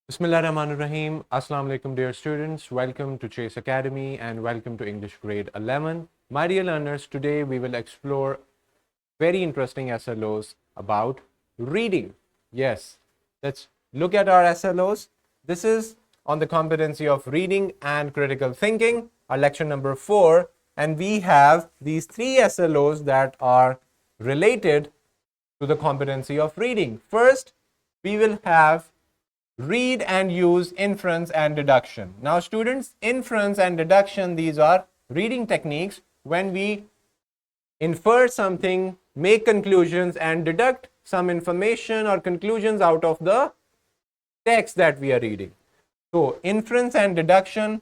Bismillahirrahmanirrahim. Assalamu alaikum, dear students. Welcome to Chase Academy and welcome to English grade 11. My dear learners, today we will explore very interesting SLOs about reading. Yes, let's look at our SLOs. This is on the competency of reading and critical thinking, our lecture number 4. And we have these three SLOs that are related to the competency of reading. First, we will have read and use inference and deduction. Now students, inference and deduction, these are reading techniques when we infer something, make conclusions and deduct some information or conclusions out of the text that we are reading. So inference and deduction,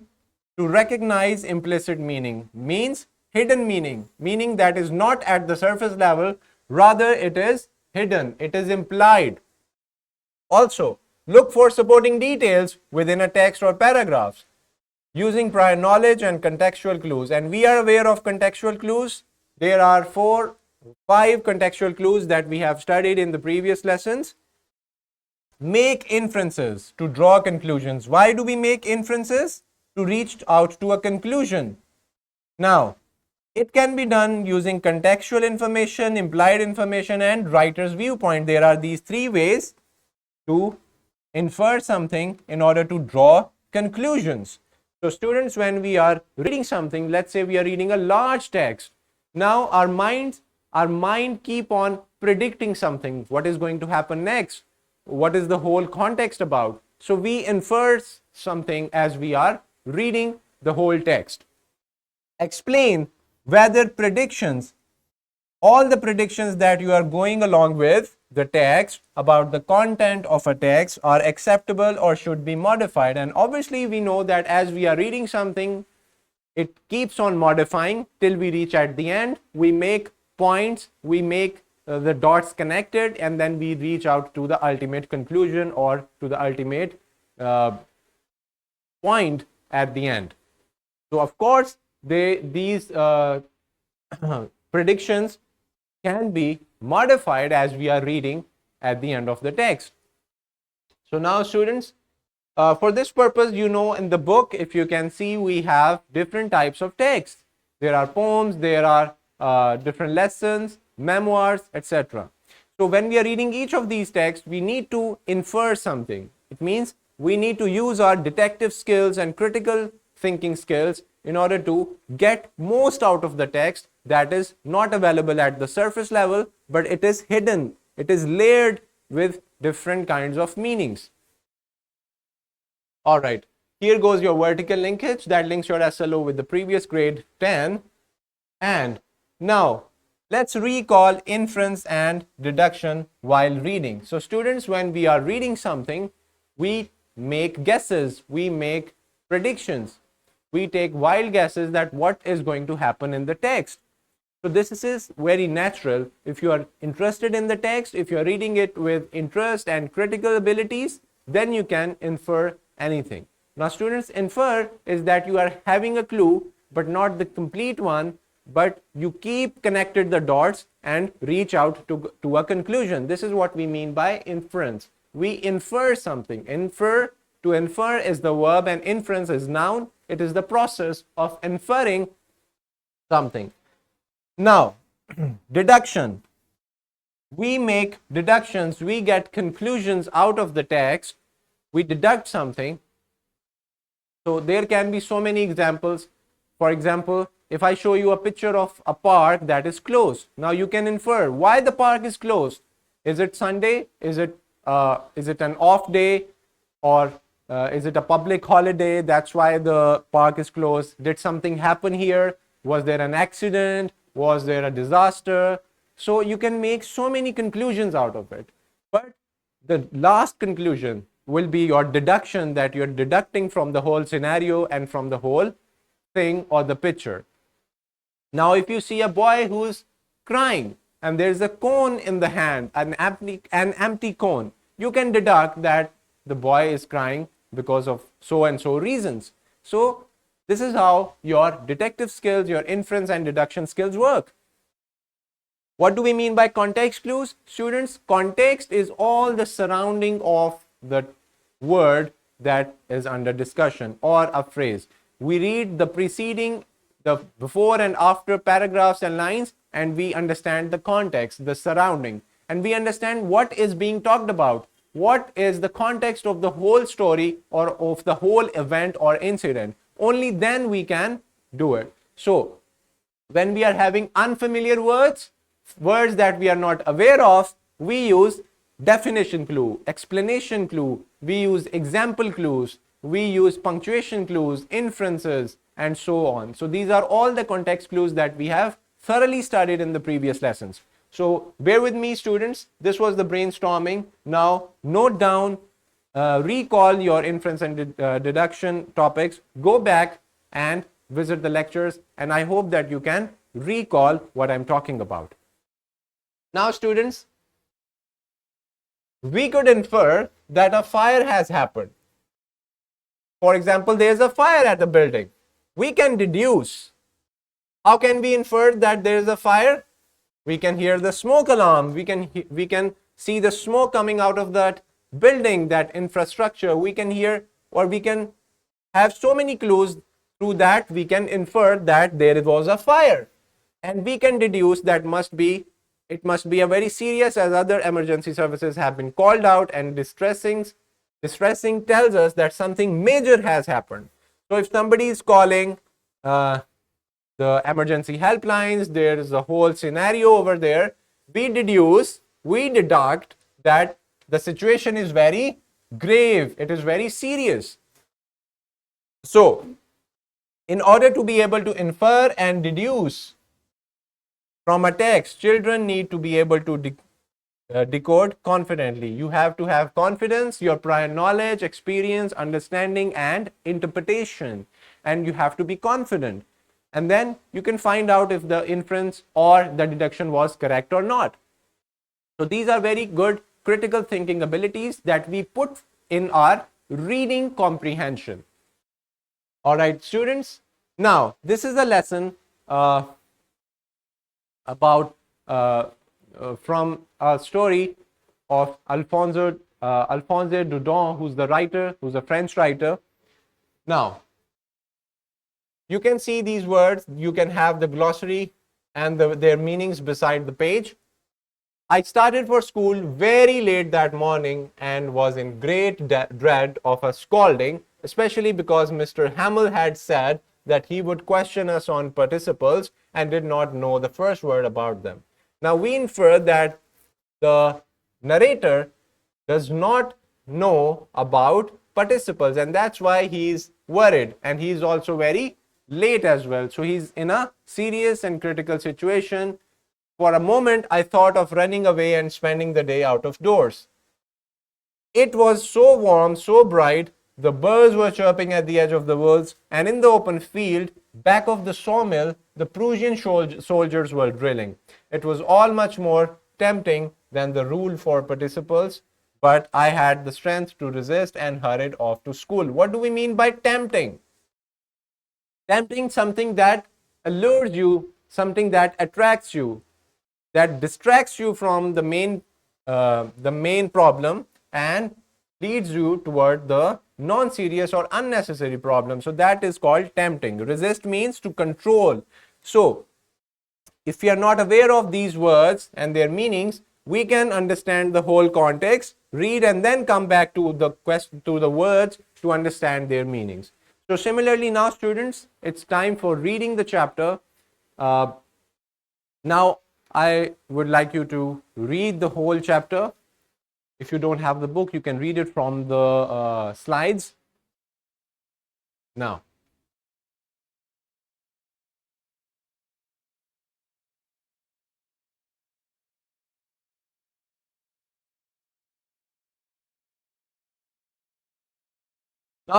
to recognize implicit meaning, means hidden meaning, meaning that is not at the surface level, rather it is hidden, it is implied. Also, look for supporting details within a text or paragraphs using prior knowledge and contextual clues. And we are aware of contextual clues. There are 5 contextual clues that we have studied in the previous lessons. Make inferences to draw conclusions. Why do we make inferences? To reach out to a conclusion. Now, it can be done using contextual information, implied information, and writer's viewpoint. There are these 3 ways to infer something in order to draw conclusions. So students, when we are reading something, let's say we are reading a large text, now our mind keep on predicting something, what is going to happen next, what is the whole context about. So we infer something as we are reading the whole text. Explain whether predictions, all the predictions that you are going along with the text about the content of a text are acceptable or should be modified. And obviously we know that as we are reading something, it keeps on modifying till we reach at the end. We make points, we make the dots connected, and then we reach out to the ultimate conclusion or to the ultimate point at the end. So of course these predictions can be modified as we are reading at the end of the text. So now students, for this purpose, you know, in the book, if you can see, we have different types of texts. There are poems, there are different lessons, memoirs, etc. So when we are reading each of these texts, we need to infer something. It means we need to use our detective skills and critical thinking skills in order to get most out of the text that is not available at the surface level, but it is hidden, it is layered with different kinds of meanings. All right, here goes your vertical linkage that links your SLO with the previous grade 10. And now let's recall inference and deduction while reading. So students, when we are reading something, we make guesses, we make predictions, we take wild guesses that what is going to happen in the text. So this is very natural. If you are interested in the text, if you are reading it with interest and critical abilities, then you can infer anything. Now students, infer is that you are having a clue but not the complete one, but you keep connected the dots and reach out to a conclusion. This is what we mean by inference. We infer something. To infer is the verb and inference is noun. It is the process of inferring something. Now, deduction. We make deductions, we get conclusions out of the text, we deduct something. So there can be so many examples. For example, if I show you a picture of a park that is closed, now you can infer why the park is closed. Is it Sunday? Is it an off day? Or is it a public holiday? That's why the park is closed. Did something happen here? Was there an accident? Was there a disaster? So you can make so many conclusions out of it. But the last conclusion will be your deduction, that you're deducting from the whole scenario and from the whole thing or the picture. Now, if you see a boy who's crying and there's a cone in the hand, an empty cone, you can deduct that the boy is crying because of so and so reasons. So this is how your detective skills, your inference and deduction skills work. What do we mean by context clues? Students, context is all the surrounding of the word that is under discussion or a phrase. We read the preceding, the before and after paragraphs and lines, and we understand the context, the surrounding, and we understand what is being talked about, what is the context of the whole story or of the whole event or incident. Only then we can do it. So when we are having unfamiliar words, words that we are not aware of, we use definition clue, explanation clue, we use example clues, we use punctuation clues, inferences, and so on. So these are all the context clues that we have thoroughly studied in the previous lessons. So bear with me, students. This was the brainstorming. Now note down, recall your inference and deduction topics, go back and visit the lectures, and I hope that you can recall what I'm talking about. Now, students, we could infer that a fire has happened. For example, there is a fire at the building. We can deduce. How can we infer that there is a fire? We can hear the smoke alarm. We can see the smoke coming out of that building, that infrastructure. We can hear, or we can have so many clues through that we can infer that there was a fire, and we can deduce that it must be a very serious, as other emergency services have been called out, and distressing tells us that something major has happened. So if somebody is calling the emergency helplines, there is a whole scenario over there, we deduct that the situation is very grave, it is very serious. So in order to be able to infer and deduce from a text, children need to be able to decode confidently. You have to have confidence, your prior knowledge, experience, understanding, and interpretation, and you have to be confident. And then you can find out if the inference or the deduction was correct or not. So these are very good critical thinking abilities that we put in our reading comprehension. All right, students. Now, this is a lesson about from a story of Alphonse Dodon, who's the writer, who's a French writer. Now, you can see these words. You can have the glossary and their meanings beside the page. I started for school very late that morning and was in great dread of a scolding, especially because Mr. Hamill had said that he would question us on participles and did not know the first word about them. Now we infer that the narrator does not know about participles, and that's why he's worried, and he's also very late as well. So he's in a serious and critical situation. For a moment, I thought of running away and spending the day out of doors. It was so warm, so bright, the birds were chirping at the edge of the woods, and in the open field, back of the sawmill, the Prussian soldiers were drilling. It was all much more tempting than the rule for participles, but I had the strength to resist and hurried off to school. What do we mean by tempting? Tempting, something that allures you, something that attracts you, that distracts you from the main problem and leads you toward the non-serious or unnecessary problem. So that is called tempting. Resist means to control. So if we are not aware of these words and their meanings, we can understand the whole context, read, and then come back to the words to understand their meanings. So similarly, now students, it's time for reading the chapter. Now I would like you to read the whole chapter. If you don't have the book, you can read it from the slides. Now,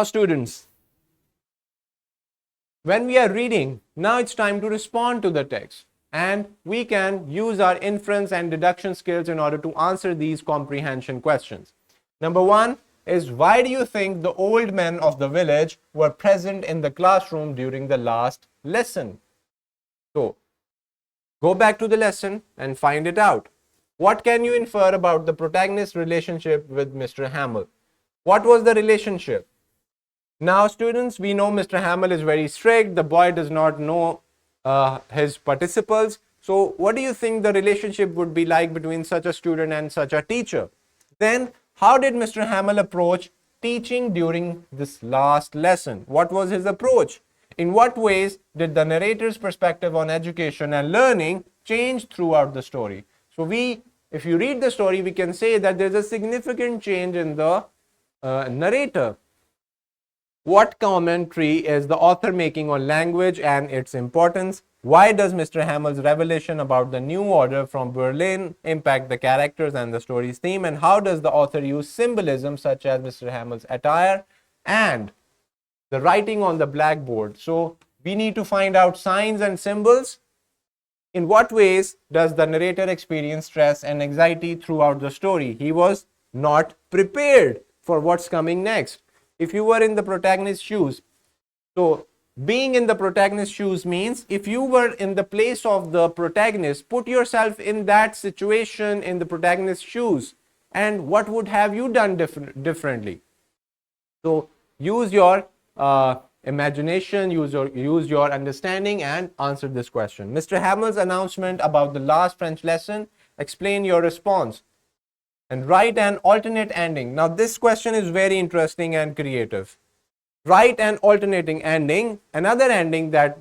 students, when we are reading, now it's time to respond to the text, and we can use our inference and deduction skills in order to answer these comprehension questions. Number one is, why do you think the old men of the village were present in the classroom during the last lesson? So, go back to the lesson and find it out. What can you infer about the protagonist's relationship with Mr. Hamill? What was the relationship? Now, students, we know Mr. Hamill is very strict. The boy does not know his participles. So, what do you think the relationship would be like between such a student and such a teacher? Then, how did Mr. Hamill approach teaching during this last lesson? What was his approach? In what ways did the narrator's perspective on education and learning change throughout the story? So, if you read the story, we can say that there's a significant change in the narrator. What commentary is the author making on language and its importance? Why does Mr. Hamill's revelation about the new order from Berlin impact the characters and the story's theme? And how does the author use symbolism such as Mr. Hamill's attire and the writing on the blackboard? So we need to find out signs and symbols. In what ways does the narrator experience stress and anxiety throughout the story? He was not prepared for what's coming next. If you were in the protagonist's shoes, so being in the protagonist's shoes means if you were in the place of the protagonist, put yourself in that situation in the protagonist's shoes, and what would have you done differently? So use your imagination, use your understanding and answer this question. Mr. Hamill's announcement about the last French lesson, explain your response. And write an alternate ending. Now this question is very interesting and creative. Write an alternating ending, another ending that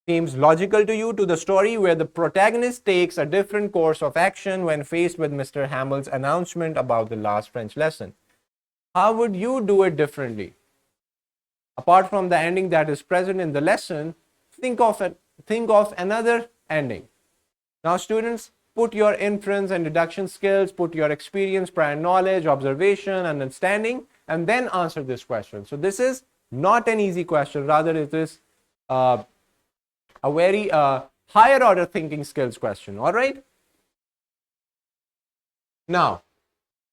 seems logical to you to the story where the protagonist takes a different course of action when faced with Mr. Hamill's announcement about the last French lesson. How would you do it differently? Apart from the ending that is present in the lesson, think of another ending. Now students, put your inference and deduction skills, put your experience, prior knowledge, observation, understanding, and then answer this question. So this is not an easy question, rather it is a very higher order thinking skills question, all right? Now,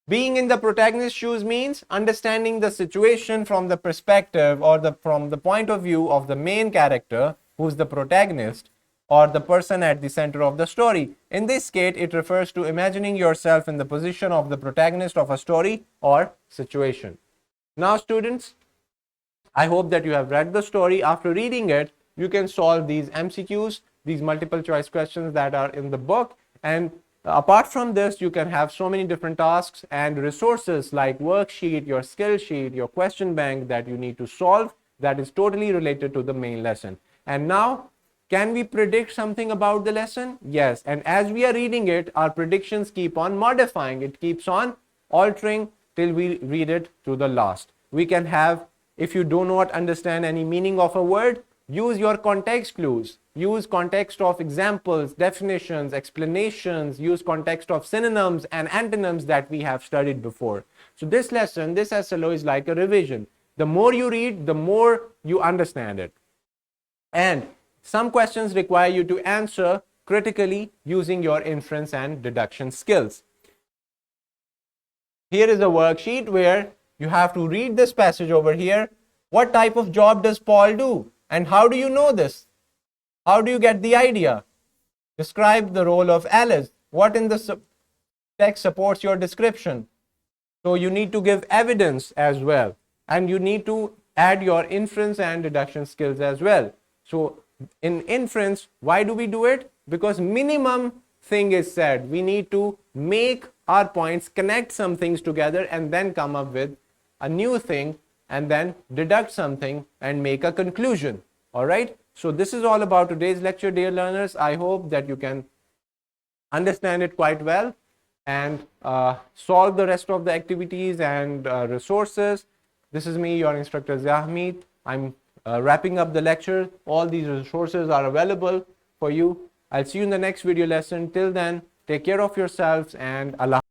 being in the protagonist's shoes means understanding the situation from the perspective or from the point of view of the main character, who's the protagonist, or the person at the center of the story. In this case, it refers to imagining yourself in the position of the protagonist of a story or situation. Now, students, I hope that you have read the story. After reading it, you can solve these MCQs, these multiple choice questions that are in the book. And apart from this, you can have so many different tasks and resources like worksheet, your skill sheet, your question bank that you need to solve that is totally related to the main lesson. And now, can we predict something about the lesson? Yes. And as we are reading it, our predictions keep on modifying. It keeps on altering till we read it to the last. We can have, if you do not understand any meaning of a word, use your context clues. Use context of examples, definitions, explanations, use context of synonyms and antonyms that we have studied before. So this lesson, this SLO is like a revision. The more you read, the more you understand it. And some questions require you to answer critically using your inference and deduction skills. Here is a worksheet where you have to read this passage over here. What type of job does Paul do? And how do you know this? How do you get the idea? Describe the role of Alice. What in the text supports your description? So you need to give evidence as well. And you need to add your inference and deduction skills as well. So in inference, why do we do it? Because minimum thing is said. We need to make our points, connect some things together and then come up with a new thing and then deduct something and make a conclusion. All right. So this is all about today's lecture, dear learners. I hope that you can understand it quite well and solve the rest of the activities and resources. This is me, your instructor Zahmeet. I'm wrapping up the lecture. All these resources are available for you. I'll see you in the next video lesson. Till then, take care of yourselves and Allah.